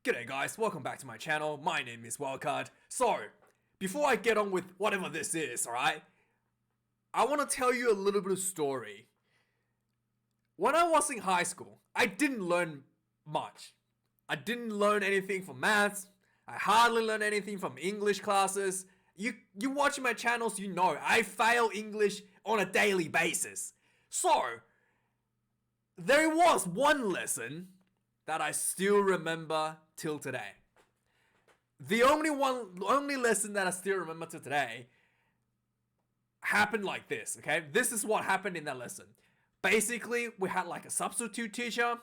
G'day guys, welcome back to my channel. My name is Wildkard. So, before I get on with whatever this is, alright? I want to tell you a little bit of story. When I was in high school, I didn't learn much. I didn't learn anything from maths. I hardly learned anything from English classes. You watch my channels, you know I fail English on a daily basis. So, there was one lesson that I still remember till today. The only lesson that I still remember till today happened like this, okay? This is what happened in that lesson. Basically, we had like a substitute teacher,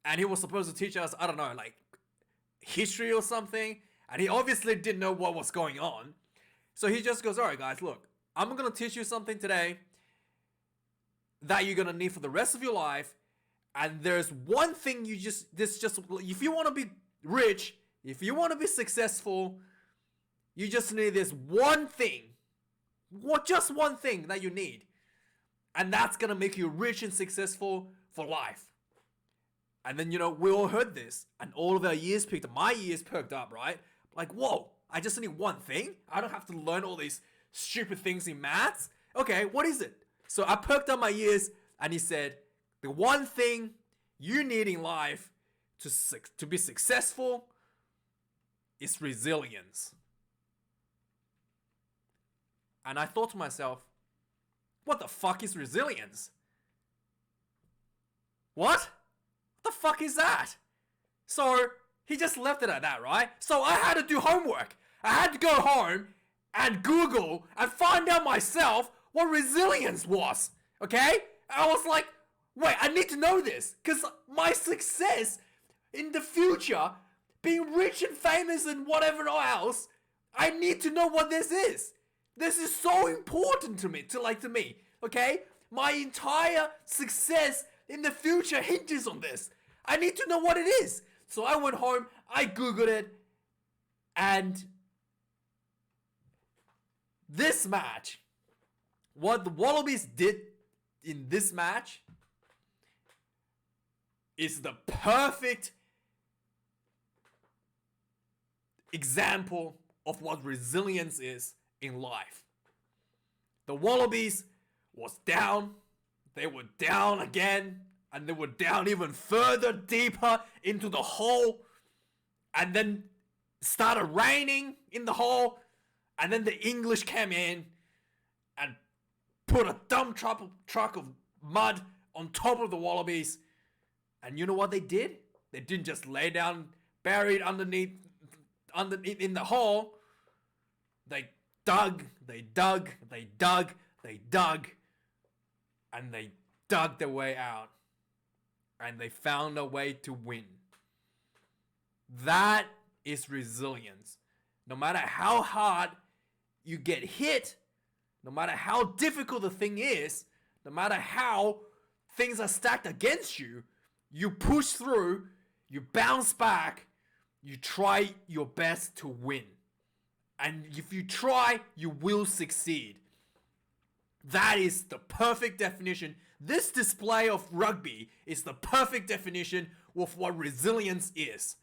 and he was supposed to teach us, I don't know, like history or something, and he obviously didn't know what was going on. So he just goes, alright guys, look, I'm gonna teach you something today that you're gonna need for the rest of your life. And there's one thing if you want to be rich, if you want to be successful, you just need this one thing. Just one thing that you need. And that's going to make you rich and successful for life. And then, we all heard this. And all of our ears perked up. My ears perked up, right? Like, whoa, I just need one thing? I don't have to learn all these stupid things in maths? Okay, what is it? So I perked up my ears and he said, the one thing you need in life to be successful is resilience. And I thought to myself, what the fuck is resilience? What the fuck is that? So he just left it at that, right? So I had to do homework. I had to go home and Google and find out myself what resilience was. Okay? I was like, wait, I need to know this, because my success in the future, being rich and famous and whatever else, I need to know what this is. This is so important to me, okay? My entire success in the future hinges on this. I need to know what it is. So I went home, I Googled it, and this match, what the Wallabies did in this match is the perfect example of what resilience is in life. The Wallabies was down. They were down again. And they were down even further deeper into the hole. And then started raining in the hole. And then the English came in and put a dump truck of mud on top of the Wallabies. And you know what they did? They didn't just lay down, buried underneath in the hole. They dug, and they dug their way out. And they found a way to win. That is resilience. No matter how hard you get hit, no matter how difficult the thing is, no matter how things are stacked against you, you push through, you bounce back, you try your best to win. And if you try, you will succeed. That is the perfect definition. This display of rugby is the perfect definition of what resilience is.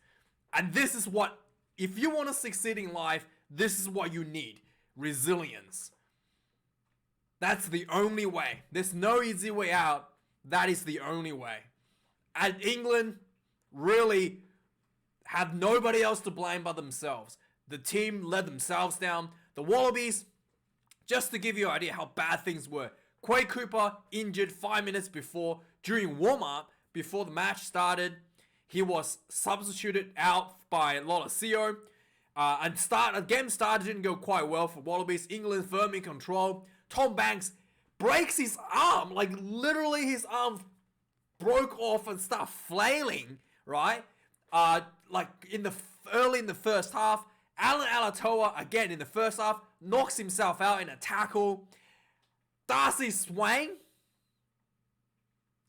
And this is what, if you want to succeed in life, this is what you need. Resilience. That's the only way. There's no easy way out. That is the only way. And England really had nobody else to blame but themselves. The team let themselves down. The Wallabies, just to give you an idea how bad things were, Quade Cooper injured 5 minutes before, during warm-up, before the match started. He was substituted out by Lolosio. And the game started, didn't go quite well for Wallabies. England firm in control. Tom Banks breaks his arm, like literally his arm broke off and started flailing, right? Like early in the first half. Alan Alatoa, again in the first half, knocks himself out in a tackle. Darcy Swain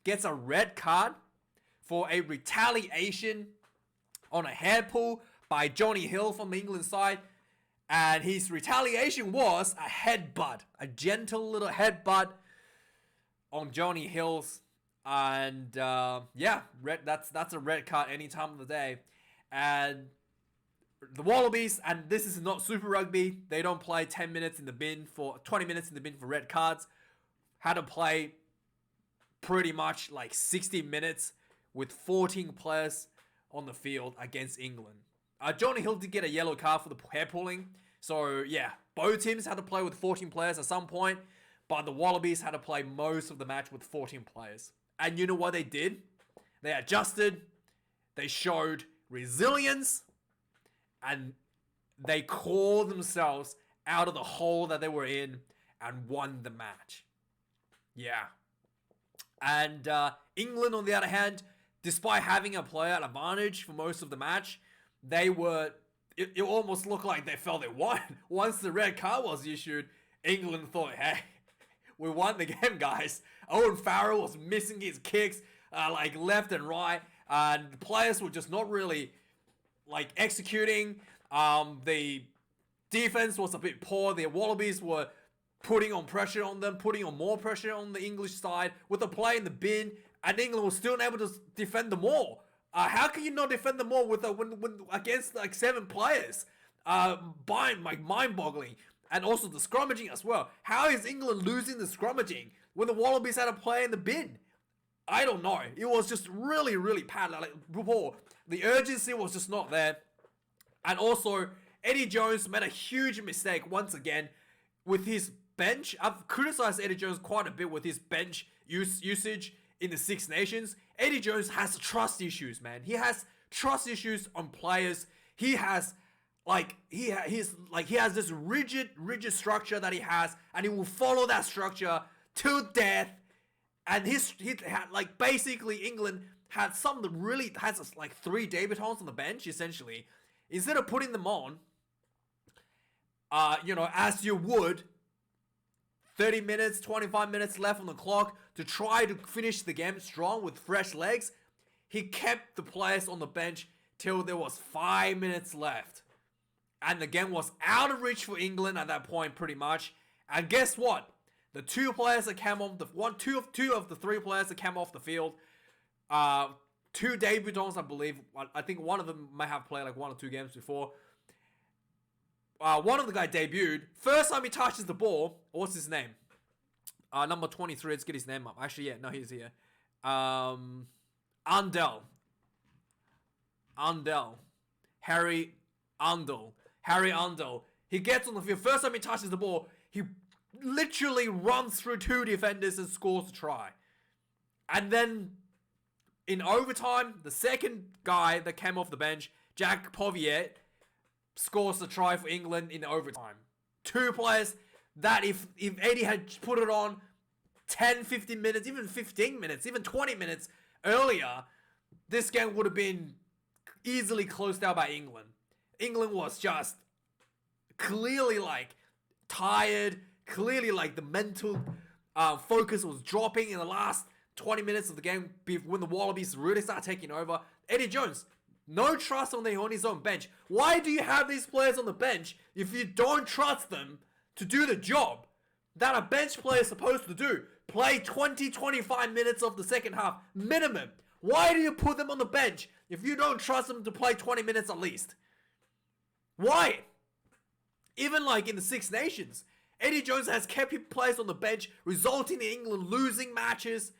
gets a red card for a retaliation on a hair pull by Johnny Hill from the England side. And his retaliation was a headbutt, a gentle little headbutt on Johnny Hill's. And that's a red card any time of the day. And the Wallabies, and this is not Super Rugby, they don't play 10 minutes in the bin for 20 minutes in the bin for red cards. Had to play pretty much like 60 minutes with 14 players on the field against England. Johnny Hill did get a yellow card for the hair pulling. So yeah, both teams had to play with 14 players at some point, but the Wallabies had to play most of the match with 14 players. And you know what they did? They adjusted, they showed resilience, and they called themselves out of the hole that they were in and won the match. Yeah. And England, on the other hand, despite having a player advantage for most of the match, they were... It almost looked like they felt they won. Once the red card was issued, England thought, hey, we won the game, guys. Owen Farrell was missing his kicks like left and right. And the players were just not really like executing. The defense was a bit poor. The Wallabies were putting on pressure on them, putting on more pressure on the English side with the play in the bin, and England was still able to defend them all. How can you not defend them all with when against like 7 players? Mind-boggling. And also the scrummaging as well. How is England losing the scrummaging when the Wallabies had a play in the bin? I don't know. It was just really, really bad. Like before, the urgency was just not there. And also, Eddie Jones made a huge mistake once again with his bench. I've criticized Eddie Jones quite a bit with his bench usage in the Six Nations. Eddie Jones has trust issues, man. He has trust issues on players. He has he has this rigid structure that he has, and he will follow that structure till death. And basically England had some that really has like 3 debutants on the bench essentially. Instead of putting them on, as you would, 30 minutes, 25 minutes left on the clock to try to finish the game strong with fresh legs, he kept the players on the bench till there was 5 minutes left. And the game was out of reach for England at that point, pretty much. And guess what? The 2 players that came off two of the 3 players that came off the field, 2 debutants, I believe. I think one of them may have played like 1 or 2 games before. One of the guys debuted. First time he touches the ball, what's his name? Number 23, let's get his name up. Actually, yeah, no, he's here. Undell. Harry Undell. He gets on the field. First time he touches the ball, he literally runs through 2 defenders and scores a try. And then in overtime, the second guy that came off the bench, Jack Poviet, scores the try for England in overtime. 2 players that if Eddie had put it on 10, 15 minutes, even 15 minutes, even 20 minutes earlier, this game would have been easily closed out by England. England was just clearly like tired, clearly like the mental focus was dropping in the last 20 minutes of the game when the Wallabies really start taking over. Eddie Jones, no trust on his own bench. Why do you have these players on the bench if you don't trust them to do the job that a bench player is supposed to do? Play 20-25 minutes of the second half minimum. Why do you put them on the bench if you don't trust them to play 20 minutes at least? Why? Even like in the Six Nations, Eddie Jones has kept his players on the bench, resulting in England losing matches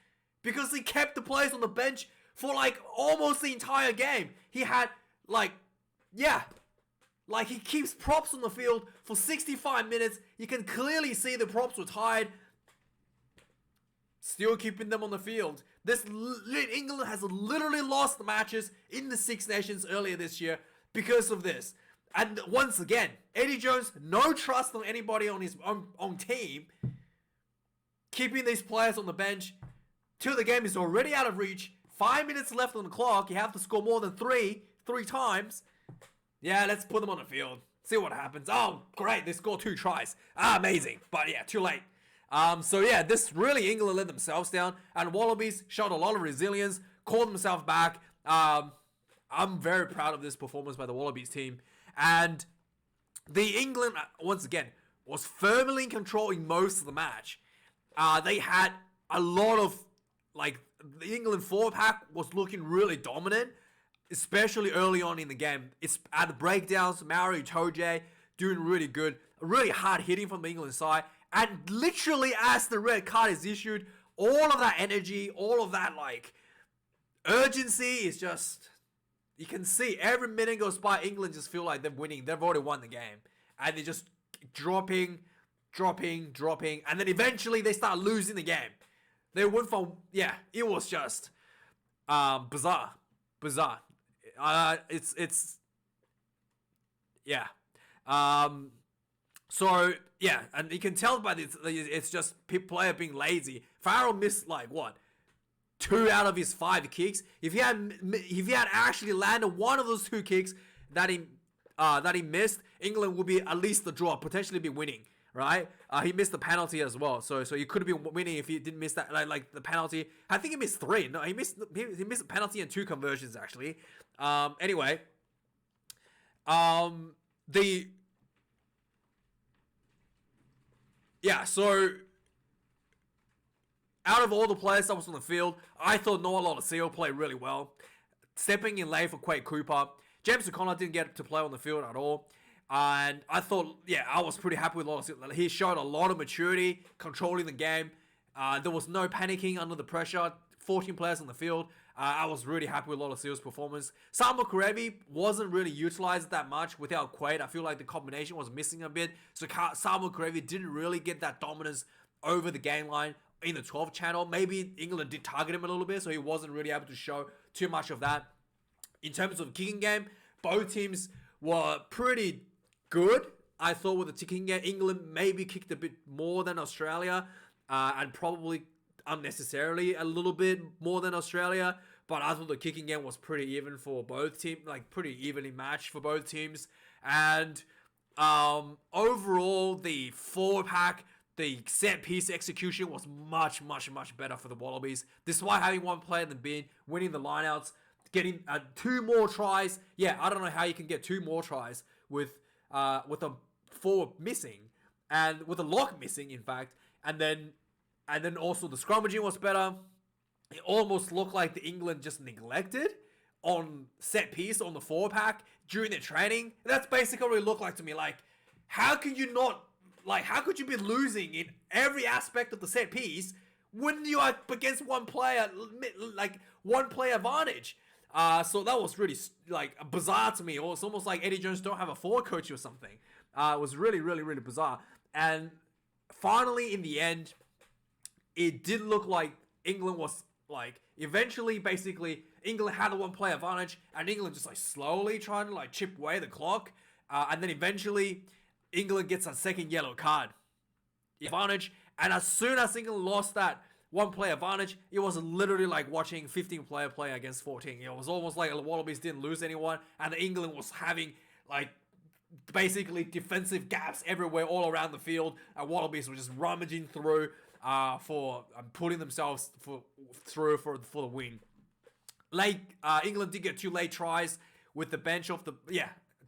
because he kept the players on the bench for like almost the entire game. He had he keeps props on the field for 65 minutes. You can clearly see the props were tired. Still keeping them on the field. England has literally lost the matches in the Six Nations earlier this year because of this. And once again, Eddie Jones, no trust on anybody on his own team, keeping these players on the bench till the game is already out of reach. 5 minutes left on the clock. You have to score more than three times. Yeah, let's put them on the field. See what happens. Oh, great. They scored 2 tries. Amazing. But yeah, too late. This really England let themselves down. And Wallabies showed a lot of resilience, called themselves back. I'm very proud of this performance by the Wallabies team. And the England, once again, was firmly in control in most of the match. They had a lot of, the England forward pack was looking really dominant. especially early on in the game. It's at the breakdowns, Maori Toje doing really good, really hard hitting from the England side, and literally as the red card is issued, all of that energy, all of that like urgency is just, you can see every minute goes by, England just feel like they're winning. They've already won the game, and they're just dropping, and then eventually they start losing the game. They went from, yeah, it was just bizarre. It's yeah. So yeah, and you can tell by this, it's just player being lazy. Farrell missed like what, 2 out of his 5 kicks. If he had actually landed one of those 2 kicks that he missed, England would be at least the draw, potentially be winning. Right? He missed the penalty as well, so he could have been winning if he didn't miss that. Like the penalty, I think he missed 3. No, he missed a penalty and 2 conversions actually. Anyway, so out of all the players that was on the field, I thought Noah Lolosio played really well, stepping in late for Quade Cooper. James O'Connor didn't get to play on the field at all. And I thought, yeah, I was pretty happy with Lolosio. He showed a lot of maturity, controlling the game. There was no panicking under the pressure. 14 players on the field. I was really happy with Lolosio's performance. Samuel Karevi wasn't really utilized that much without Quade. I feel like the combination was missing a bit. So Samuel Karevi didn't really get that dominance over the game line in the 12th channel. Maybe England did target him a little bit, so he wasn't really able to show too much of that. In terms of the kicking game, both teams were pretty good. I thought with the kicking game, England maybe kicked a bit more than Australia, and probably unnecessarily a little bit more than Australia. But I thought the kicking game was pretty even for both teams, like pretty evenly matched for both teams. And overall, the forward pack, the set piece execution was much better for the Wallabies. Despite having one player in the bin, winning the lineouts, getting 2 more tries. Yeah, I don't know how you can get 2 more tries with a forward missing and with a lock missing, in fact, and then also the scrummaging was better. It almost looked like the England just neglected on set piece on the forward pack during their training. That's basically what it looked like to me. Like, how could you be losing in every aspect of the set piece when you are against one player advantage? So that was really like bizarre to me. Or it's almost like Eddie Jones don't have a forward coach or something. It was really bizarre. And finally, in the end, it did look like England was like eventually, basically, England had a 1 player advantage, and England just like slowly trying to like chip away the clock, and then eventually England gets a 2nd yellow card advantage. And as soon as England lost that 1 player advantage, it was literally like watching 15 player play against 14. It was almost like the Wallabies didn't lose anyone, and England was having like basically defensive gaps everywhere all around the field, and Wallabies were just rummaging through for putting themselves through for the win. England did get 2 late tries with the bench off the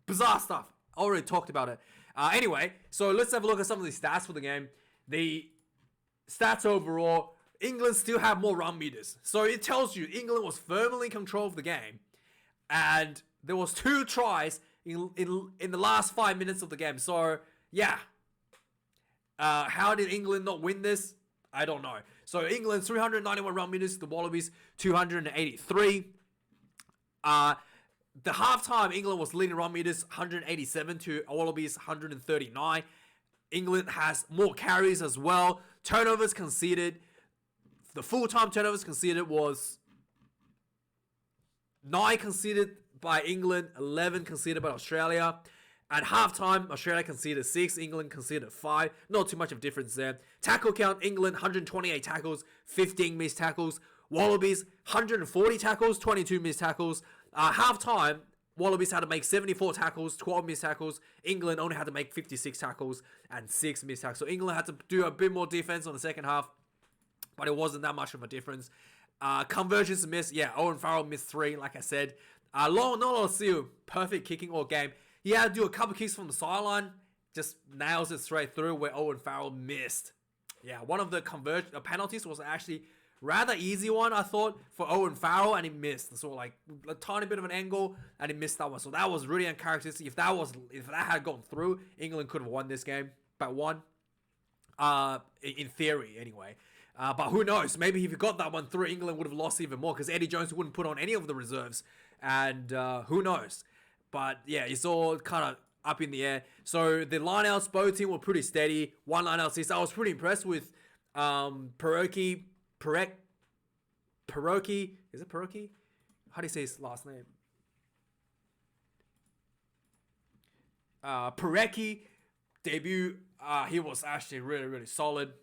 bizarre stuff. I already talked about it. Anyway, so let's have a look at some of the stats for the game. The stats overall, England still have more run meters. So it tells you England was firmly in control of the game. And there was 2 tries in the last 5 minutes of the game. So, yeah. How did England not win this? I don't know. So England 391 run meters, the Wallabies 283. The halftime, England was leading run meters 187 to Wallabies 139. England has more carries as well. Turnovers conceded. The full-time turnovers conceded was 9 conceded by England, 11 conceded by Australia. At halftime, Australia conceded 6, England conceded 5. Not too much of a difference there. Tackle count, England 128 tackles, 15 missed tackles. Wallabies 140 tackles, 22 missed tackles. Halftime, Wallabies had to make 74 tackles, 12 missed tackles. England only had to make 56 tackles and 6 missed tackles. So England had to do a bit more defense on the second half, but it wasn't that much of a difference. Conversions missed. Yeah, Owen Farrell missed 3, like I said. Lolosio, perfect kicking all game. He had to do a couple kicks from the sideline, just nails it straight through where Owen Farrell missed. Yeah, one of the penalties was actually rather easy one, I thought, for Owen Farrell, and he missed. So like a tiny bit of an angle, and he missed that one. So that was really uncharacteristic. If that had gone through, England could have won this game, but won. In theory, anyway. But who knows? Maybe if he got that one through, England would have lost even more because Eddie Jones wouldn't put on any of the reserves, and who knows? But yeah, it's all kind of up in the air. So the lineouts, both teams were pretty steady. One lineout assist. I was pretty impressed with Perocchi. Is it Perocchi? How do you say his last name? Perocchi debut. He was actually really, really solid.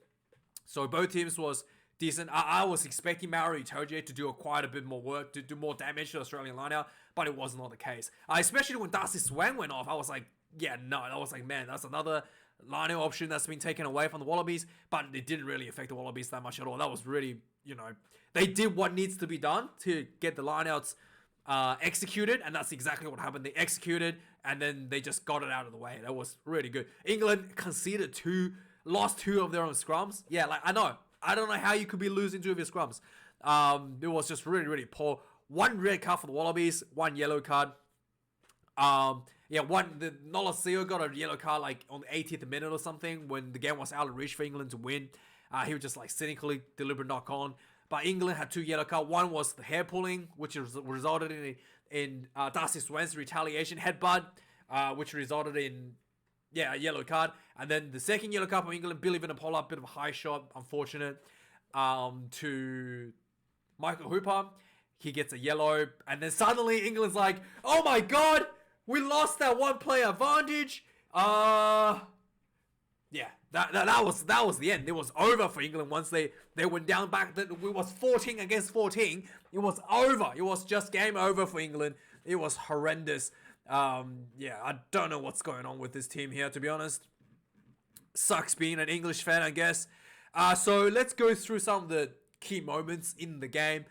So both teams was decent. I was expecting Maori Itoje to do quite a bit more work, to do more damage to the Australian lineout, but it was not the case. Especially when Darcy Swang went off, I was like, yeah, no. I was like, man, that's another lineout option that's been taken away from the Wallabies, but it didn't really affect the Wallabies that much at all. That was really, they did what needs to be done to get the lineouts executed, and that's exactly what happened. They executed, and then they just got it out of the way. That was really good. England conceded lost 2 of their own scrums. Yeah, like I don't know how you could be losing 2 of your scrums. It was just really, really poor. 1 red card for the Wallabies, 1 yellow card. The Nolasio got a yellow card like on the 80th minute or something when the game was out of reach for England to win. He was just like cynically deliberate knock on. But England had 2 yellow cards. One was the hair pulling, which resulted in Darcy Swang's retaliation headbutt, which resulted in a yellow card. And then the second yellow card for England, Billy Vunipola, bit of a high shot, unfortunate, to Michael Hooper. He gets a yellow, and then suddenly England's like, oh my god, we lost that 1 player advantage. That was the end. It was over for England once they went down back. It was 14 against 14. It was over. It was just game over for England. It was horrendous. I don't know what's going on with this team here, to be honest. Sucks being an English fan, I guess. So let's go through some of the key moments in the game.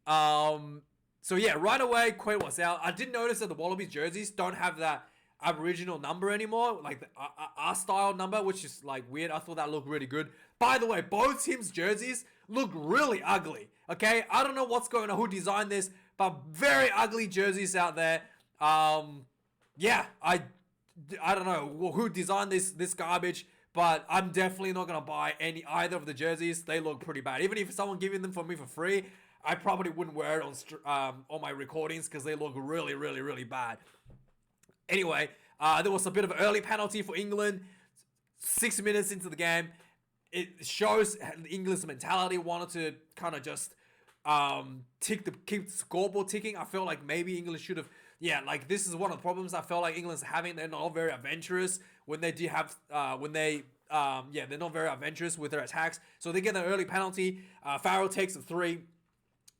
Right away, Quaid was out. I did notice that the Wallabies jerseys don't have that Aboriginal number anymore, like the R-style number, which is like weird. I thought that looked really good. By the way, both teams' jerseys look really ugly. Okay, I don't know what's going on, who designed this, but very ugly jerseys out there. I don't know who designed this garbage, but I'm definitely not gonna buy either of the jerseys. They look pretty bad. Even if someone giving them for me for free, I probably wouldn't wear it on my recordings because they look really, really, really bad. Anyway, there was a bit of an early penalty for England. 6 minutes into the game, it shows England's mentality. Wanted to kind of just keep the scoreboard ticking. I felt like maybe England should have. This is one of the problems I felt like England's having. They're not very adventurous when they do have they're not very adventurous with their attacks. So they get an early penalty. Farrell takes a 3.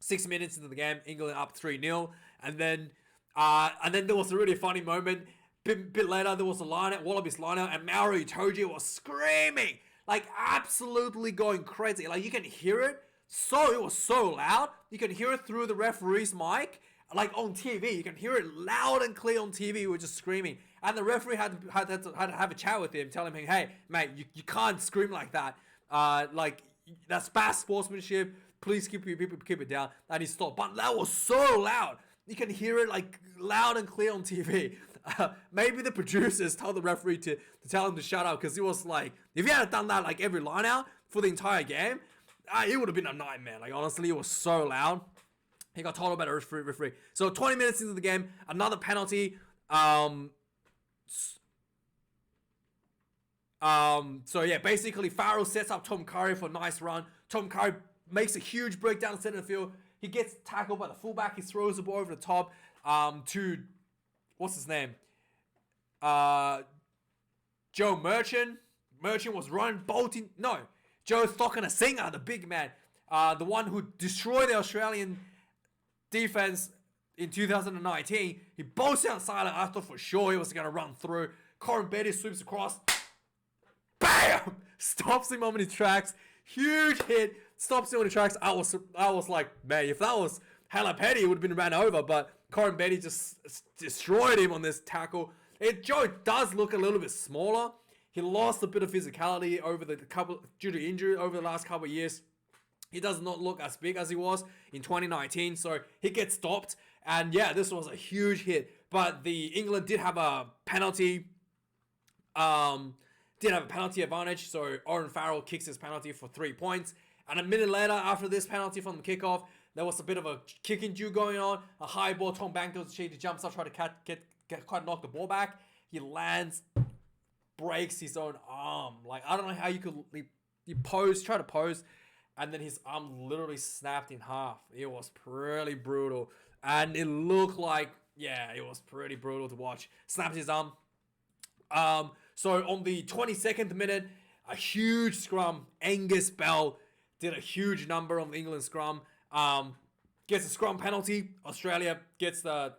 6 minutes into the game, England up 3-0, and then there was a really funny moment. Bit later, there was a Wallabies lineout, and Maori Itoje was screaming, like absolutely going crazy. Like you can hear it. It was so loud. You can hear it through the referee's mic, like on TV. You can hear it loud and clear on TV. We were just screaming, and the referee had to have a chat with him, telling him, "Hey, mate, you can't scream like that. That's bad sportsmanship. Please keep it down." And he stopped. But that was so loud. You can hear it like loud and clear on TV. Maybe the producers told the referee to tell him to shut up, because it was like, if he had done that like every line out for the entire game, it would have been a nightmare. Like honestly, it was so loud. He got told about a referee. So 20 minutes into the game, another penalty. Basically Farrell sets up Tom Curry for a nice run. Tom Curry makes a huge break down the center of the field. He gets tackled by the fullback. He throws the ball over the top to, what's his name? Joe Merchant. Merchant was running, bolting. No, Joe Thokanasiga, the big man. The one who destroyed the Australian defense in 2019. He bolts down silent. I thought for sure he was going to run through. Corin Betty sweeps across. BAM! Stops him on his tracks. Huge hit. Stops him on the tracks. I was like, man, if that was Halapeti, it would have been ran over. But Corin Betty just destroyed him on this tackle. Joe does look a little bit smaller. He lost a bit of physicality due to injury over the last couple of years. He does not look as big as he was in 2019, so he gets stopped. And yeah, this was a huge hit. But the England did have a penalty. Did have a penalty advantage, so Owen Farrell kicks his penalty for 3 points. And a minute later, after this penalty from the kickoff, there was a bit of a kicking duel going on. A high ball, Tom Banks jumps up, try to knock the ball back. He lands, breaks his own arm. Like, I don't know how you could, he try to pose, and then his arm literally snapped in half. It was pretty brutal. And it looked like, yeah, it was pretty brutal to watch. Snapped his arm. So on the 22nd minute, a huge scrum. Angus Bell did a huge number on the England scrum. Gets a scrum penalty. Australia gets the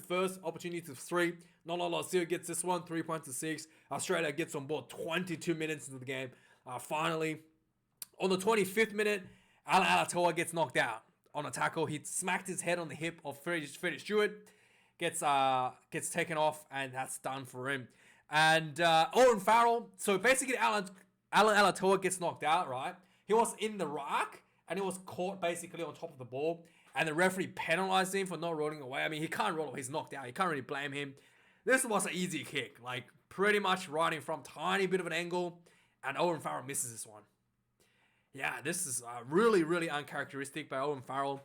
first opportunity to 3. Nola Lasio gets this one, 3 points to 6. Australia gets on board 22 minutes into the game. Finally, on the 25th minute, Alan Alatoa gets knocked out on a tackle. He smacked his head on the hip of Freddie Stewart. Gets taken off, and that's done for him. And Owen Farrell, so basically Alan Alatoa gets knocked out, right? He was in the rack, and he was caught basically on top of the ball. And the referee penalized him for not rolling away. I mean, he can't roll away. He's knocked out. You can't really blame him. This was an easy kick. Like, pretty much right in front. Tiny bit of an angle. And Owen Farrell misses this one. Yeah, this is really, really uncharacteristic by Owen Farrell.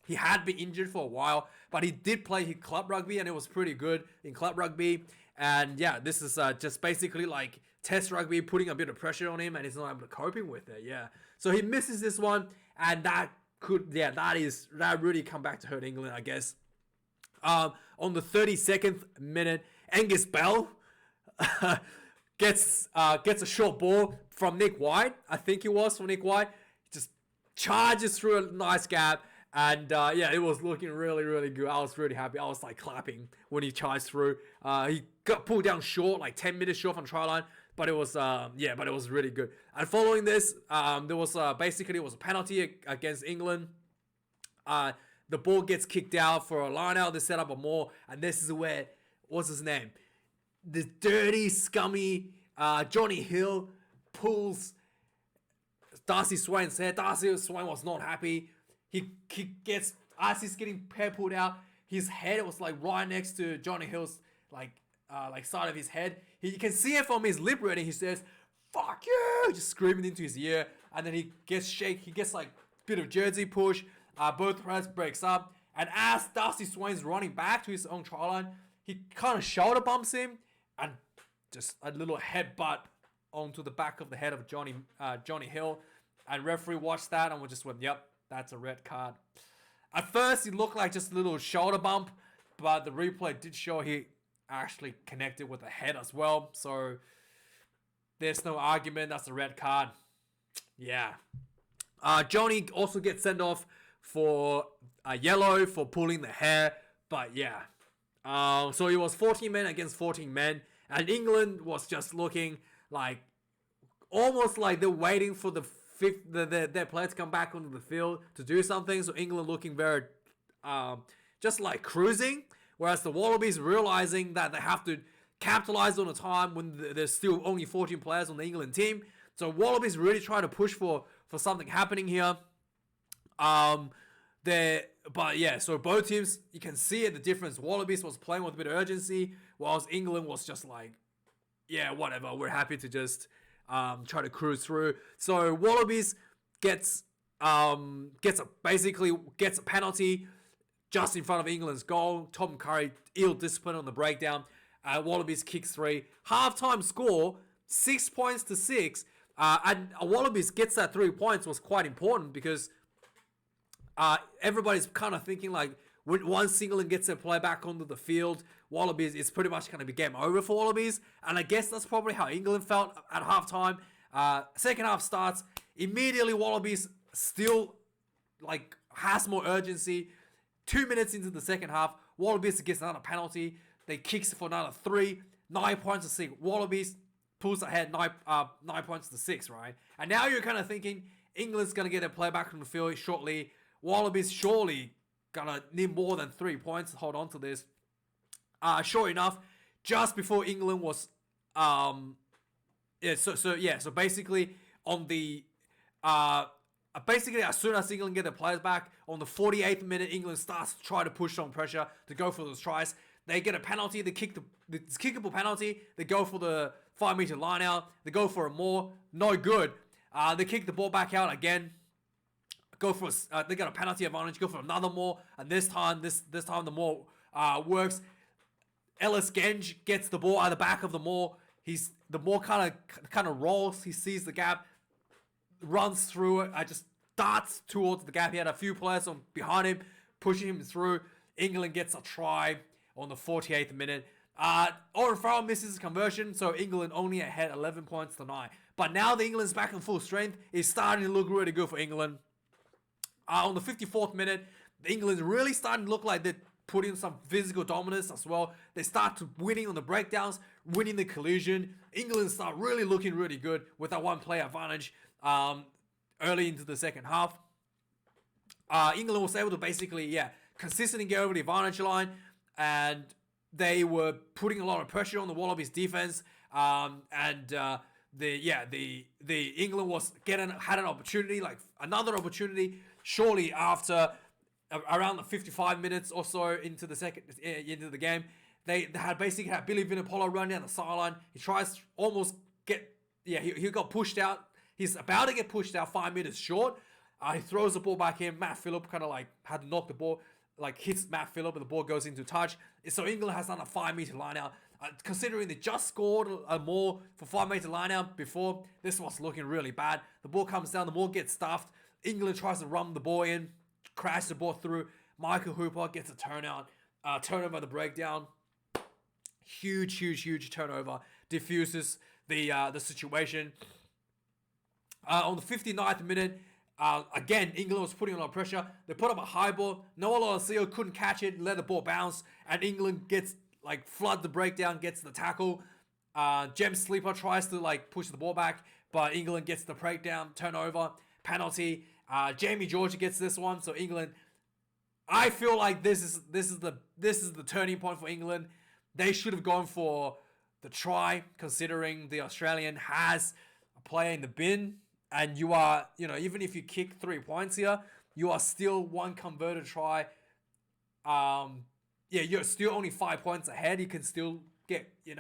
He had been injured for a while, but he did play his club rugby, and it was pretty good in club rugby. And yeah, this is just basically like test rugby, putting a bit of pressure on him, and he's not able to coping with it. Yeah, so he misses this one, and that really come back to hurt England, I guess. On the 32nd minute, Angus Bell gets a short ball from Nick White. I think it was from Nick White. He just charges through a nice gap. And yeah, it was looking really, really good. I was really happy. I was like clapping when he charged through. He got pulled down short, like 10 meters short from the try line. But it was but it was really good. And following this, there was basically it was a penalty against England. The ball gets kicked out for a line out. They set up a more, and this is where, what's his name? The dirty, scummy Johnny Hill pulls Darcy Swain's hair. Darcy Swain was not happy. He gets, as he's getting hair pulled out, his head was like right next to Johnny Hill's like side of his head. You can see it from his lip reading. He says, "Fuck you!" just screaming into his ear, and then he gets like a bit of jersey push. Both press breaks up, and as Darcy Swain's running back to his own try line, he kind of shoulder bumps him, and just a little headbutt onto the back of the head of Johnny Hill. And referee watched that and just went, "Yep, that's a red card." At first, it looked like just a little shoulder bump, but the replay did show he actually connected with the head as well. So there's no argument. That's a red card. Yeah. Johnny also gets sent off for yellow for pulling the hair. But yeah. So it was 14 men against 14 men. And England was just looking like almost like they're waiting for their players to come back onto the field to do something. So England looking very just like cruising. Whereas the Wallabies realizing that they have to capitalize on the time when there's still only 14 players on the England team. So Wallabies really try to push for something happening here. But yeah, so both teams, you can see it, the difference. Wallabies was playing with a bit of urgency, whilst England was just like, yeah, whatever, we're happy to just try to cruise through. So Wallabies gets a penalty just in front of England's goal. Tom Curry, ill discipline on the breakdown. Wallabies kicks 3. Halftime score, 6 points to 6. And Wallabies gets that 3 points was quite important because everybody's kind of thinking like once England gets their play back onto the field, Wallabies, it's pretty much going to be game over for Wallabies. And I guess that's probably how England felt at halftime. Second half starts. Immediately Wallabies still like has more urgency. 2 minutes into the second half, Wallabies gets another penalty. They kicks for another 3. 9 points to 6. Wallabies pulls ahead 9 points to 6, right? And now you're kind of thinking England's going to get a play back on the field shortly. Wallabies surely going to need more than 3 points to hold on to this. Sure enough, just before England was... so basically on the... basically, as soon as England get their players back, on the 48th minute, England starts to try to push on pressure to go for those tries. They get a penalty, they kick the kickable penalty, they go for the 5-meter line out, they go for a more, no good. They kick the ball back out again, go for they get a penalty advantage, go for another more, and this time the more works. Ellis Genge gets the ball at the back of the more. The more kind of rolls, he sees the gap, runs through it, just darts towards the gap. He had a few players behind him, pushing him through. England gets a try on the 48th minute. Owen Farrell misses his conversion, so England only ahead 11 points to 9. But now the England's back in full strength. It's starting to look really good for England. On the 54th minute, England's really starting to look like they're putting some physical dominance as well. They start to winning on the breakdowns, winning the collision. England start really looking really good with that one player advantage early into the second half. England was able to basically, consistently get over the advantage line, and they were putting a lot of pressure on the Wallabies defense. The England was had an opportunity, like another opportunity, shortly after around the 55 minutes or so into the game. They had basically had Billy Vunipola run down the sideline. He tries to almost he got pushed out. He's about to get pushed out 5 meters short. He throws the ball back in. Matt Phillip kind of like had to knock the ball, like hits Matt Phillip, and the ball goes into touch. So England has done a 5-meter line out. Considering they just scored a more for 5-meter line out before, this was looking really bad. The ball comes down, the ball gets stuffed. England tries to run the ball in, crash the ball through. Michael Hooper gets a turnover at the breakdown. Huge turnover. Diffuses the situation. On the 59th minute, again, England was putting a lot of pressure. They put up a high ball. Noah Lolesio couldn't catch it, let the ball bounce, and England gets flood the breakdown, gets the tackle. Jem Sleeper tries to push the ball back, but England gets the breakdown, turnover, penalty. Jamie George gets this one, so England. I feel like this is the turning point for England. They should have gone for the try, considering the Australian has a player in the bin. And you are, even if you kick 3 points here, you are still one converted try. You're still only 5 points ahead. You can still get, you're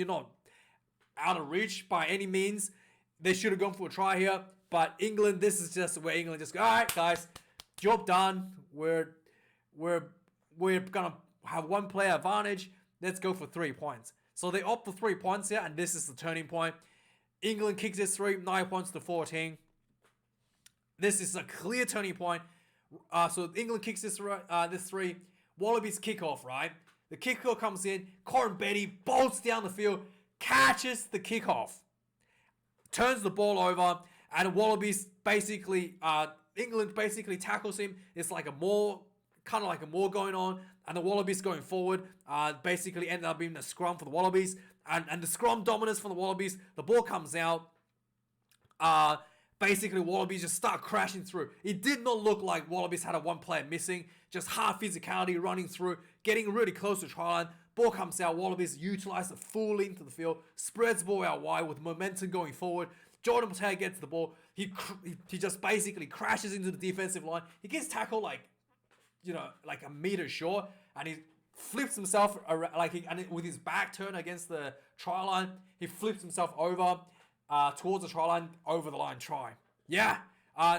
not out of reach by any means. They should have gone for a try here. But England, this is just where England just go, all right, guys, job done. We're gonna have one player advantage. Let's go for 3 points. So they opt for 3 points here, and this is the turning point. England kicks this 3, 9 points to 14. This is a clear turning point. So England kicks this 3. Wallabies kickoff, right? The kickoff comes in. Corin Betty bolts down the field, catches the kickoff, turns the ball over, and Wallabies basically, England basically tackles him. It's like a more going on, and the Wallabies going forward basically ended up being a scrum for the Wallabies. And the scrum dominance for the Wallabies, the ball comes out. Basically, Wallabies just start crashing through. It did not look like Wallabies had a one player missing. Just hard physicality running through, getting really close to try line. Ball comes out. Wallabies utilize the full length of the field, spreads the ball out wide with momentum going forward. Jordan Mateo gets the ball. He just basically crashes into the defensive line. He gets tackled like a meter short, and he flips himself around, with his back turned against the try line. He flips himself over towards the try line, over the line try.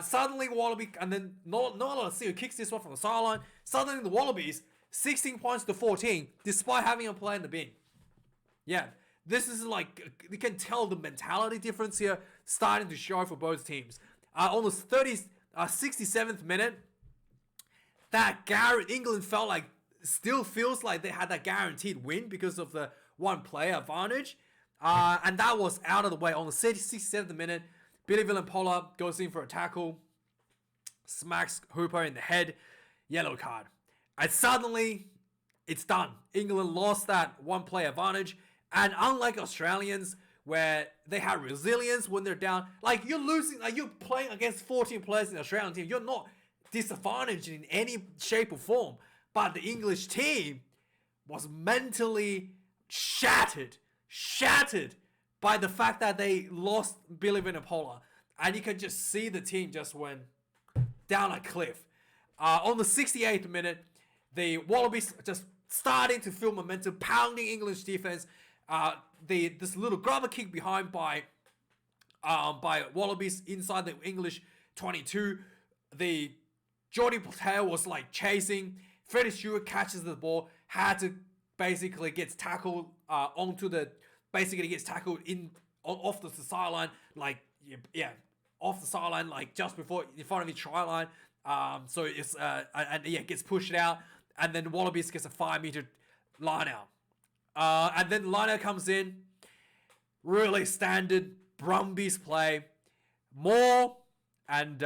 Suddenly Wallaby, and then Noah kicks this one from the sideline. Suddenly the Wallabies 16 points to 14, despite having a player in the bin. This is you can tell the mentality difference here starting to show for both teams. On the 67th minute, England still feels like they had that guaranteed win because of the one player advantage. And that was out of the way. On the 67th minute, Billy Vunipola goes in for a tackle, smacks Hooper in the head, yellow card. And suddenly, it's done. England lost that one player advantage. And unlike Australians, where they have resilience when they're down, you're losing, you're playing against 14 players in the Australian team. You're not disadvantaged in any shape or form. But the English team was mentally shattered by the fact that they lost Billy Vunipola. And you can just see the team just went, down a cliff. On the 68th minute, the Wallabies just starting to feel momentum, pounding English defense. This little grubber kick behind by Wallabies inside the English 22. The Jordy Patel was like chasing. Freddie Stewart catches the ball, had to basically gets tackled gets tackled off the sideline, like off the sideline, like just before in front of the try line. So it's gets pushed out, and then Wallabies gets a 5-meter line out. And then the line out comes in. Really standard Brumbies play. Moore and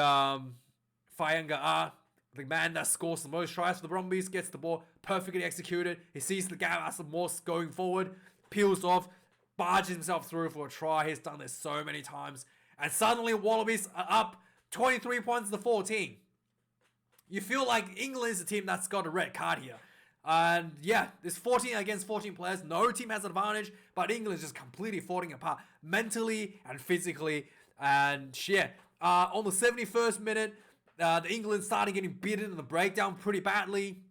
Faianga, the man that scores the most tries for the Brumbies, gets the ball perfectly executed. He sees the gap as the Morse going forward, peels off, barges himself through for a try. He's done this so many times. And suddenly Wallabies are up 23 points to 14. You feel like England is the team that's got a red card here. And yeah, there's 14 against 14 players. No team has an advantage, but England is just completely falling apart mentally and physically. And yeah, on the 71st minute, the England started getting beaten in the breakdown pretty badly.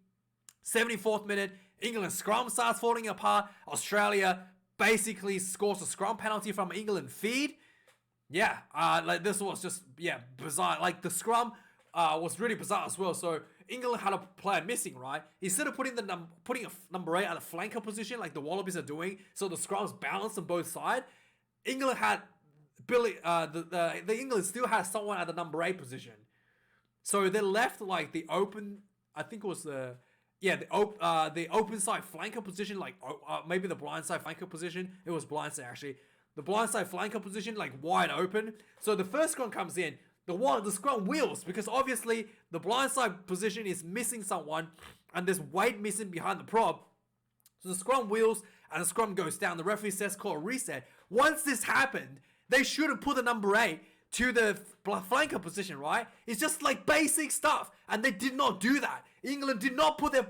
74th minute, England scrum starts falling apart. Australia basically scores a scrum penalty from England feed. Yeah, like this was just bizarre. Like the scrum was really bizarre as well. So England had a player missing, right? Instead of putting a number 8 at a flanker position like the Wallabies are doing, so the scrum's balanced on both sides, England had the England still had someone at the number 8 position. So they left like the open, I think it was the open side flanker position, like maybe the blind side flanker position. It was blind side actually. The blind side flanker position like wide open. So the first scrum comes in. The scrum wheels because obviously the blind side position is missing someone and there's weight missing behind the prop. So the scrum wheels and the scrum goes down. The referee says call a reset. Once this happened, they should have put the number 8 to the flanker position, right? It's just like basic stuff. And they did not do that. England did not put their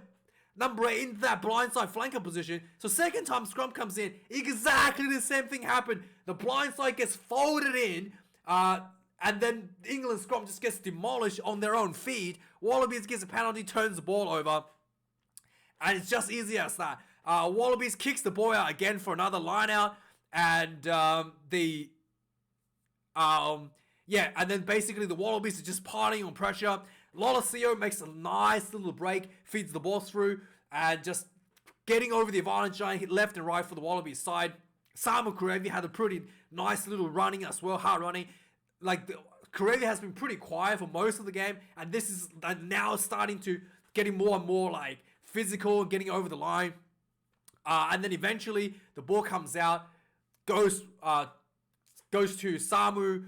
number 8 into that blindside flanker position. So second time scrum comes in, exactly the same thing happened. The blindside gets folded in, and then England scrum just gets demolished on their own feed. Wallabies gets a penalty, turns the ball over. And it's just easy as that. Wallabies kicks the ball out again for another line out. And and then basically the Wallabies are just partying on pressure. Lolosio makes a nice little break, feeds the ball through, and just getting over the advantage line, hit left and right for the Wallabies side. Samu Karevi had a pretty nice little running as well, hard running. Like, Karevi has been pretty quiet for most of the game, and this is now starting to getting more and more like physical, getting over the line. And then eventually the ball comes out, goes to Samu,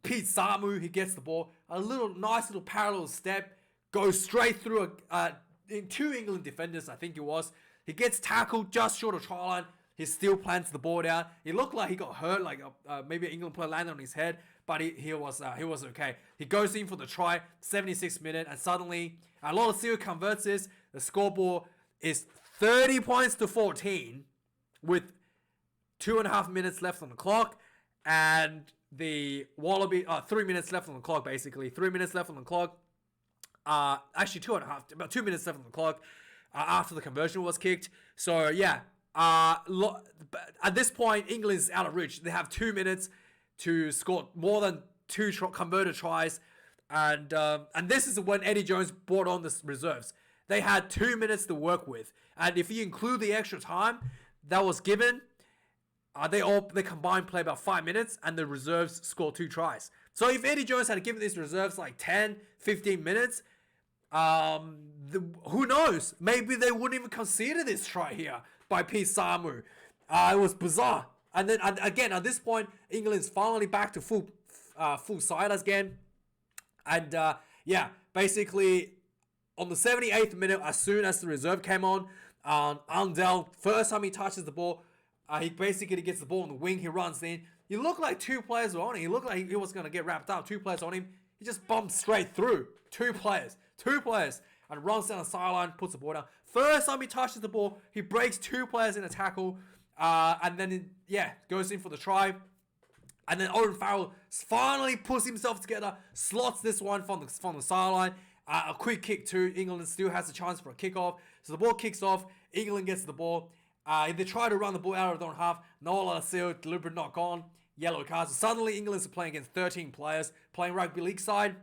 Pete Samu. He gets the ball, a nice little parallel step, goes straight through in 2 England defenders, I think it was. He gets tackled just short of try line. He still plants the ball down. He looked like he got hurt, like maybe an England player landed on his head, but he was okay. He goes in for the try, 76th minute, and suddenly a lot of Seal converts this. The scoreboard is 30 points to 14 with 2.5 minutes left on the clock, and the Wallaby 3 minutes left on the clock, basically 3 minutes left on the clock. Actually 2.5, about 2 minutes left on the clock after the conversion was kicked. So yeah, at this point England's out of reach. They have 2 minutes to score more than 2 converted tries, and this is when Eddie Jones brought on the reserves. They had 2 minutes to work with, and if you include the extra time that was given, they combined play about 5 minutes, and the reserves scored 2 tries. So if Eddie Jones had given these reserves like 10, 15 minutes, who knows? Maybe they wouldn't even consider this try here by Pete Samu. It was bizarre. And then again, at this point, England's finally back to full side again. And basically on the 78th minute, as soon as the reserve came on, Undell, first time he touches the ball, he basically gets the ball on the wing. He runs in. He looked like 2 players were on him. He looked like he was going to get wrapped up. 2 players on him. He just bumped straight through. 2 players, and runs down the sideline, puts the ball down. First time he touches the ball, he breaks 2 players in a tackle, and then goes in for the try. And then Owen Farrell finally pulls himself together, slots this one from the sideline. A quick kick too. England still has a chance for a kickoff. So the ball kicks off. England gets the ball. They try to run the ball out of their own half. Noah Lasil, deliberate knock on. Yellow cards. So suddenly England's playing against 13 players, playing rugby league side.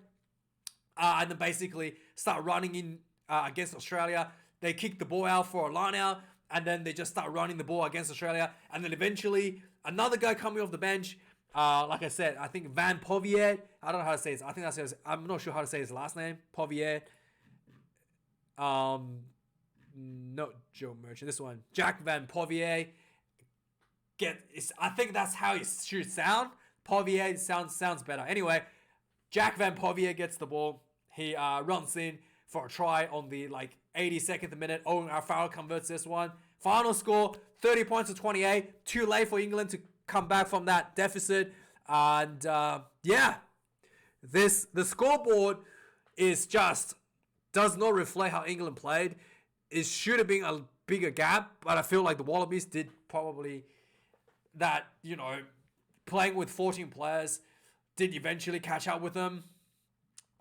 And then basically start running in against Australia. They kick the ball out for a line out. And then they just start running the ball against Australia. And then eventually another guy coming off the bench. Like I said, I think Van Povier. I don't know how to say his. I think that's his. I'm not sure how to say his last name. Povier. Not Joe Merchant. This one, Jack Van Povier. I think that's how it should sound. Povier sounds better. Anyway, Jack Van Povier gets the ball. He runs in for a try on the 82nd minute. Owen Farrell converts this one. Final score: 30 points to 28. Too late for England to come back from that deficit. And the scoreboard does not reflect how England played. It should have been a bigger gap, but I feel like the Wallabies did probably that, playing with 14 players did eventually catch up with them.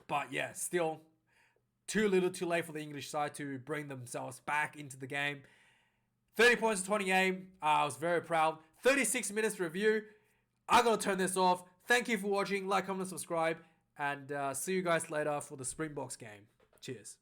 But yeah, still too little too late for the English side to bring themselves back into the game. 30 points to 28. I was very proud. 36 minutes review. I'm going to turn this off. Thank you for watching. Like, comment, subscribe. And see you guys later for the Springboks game. Cheers.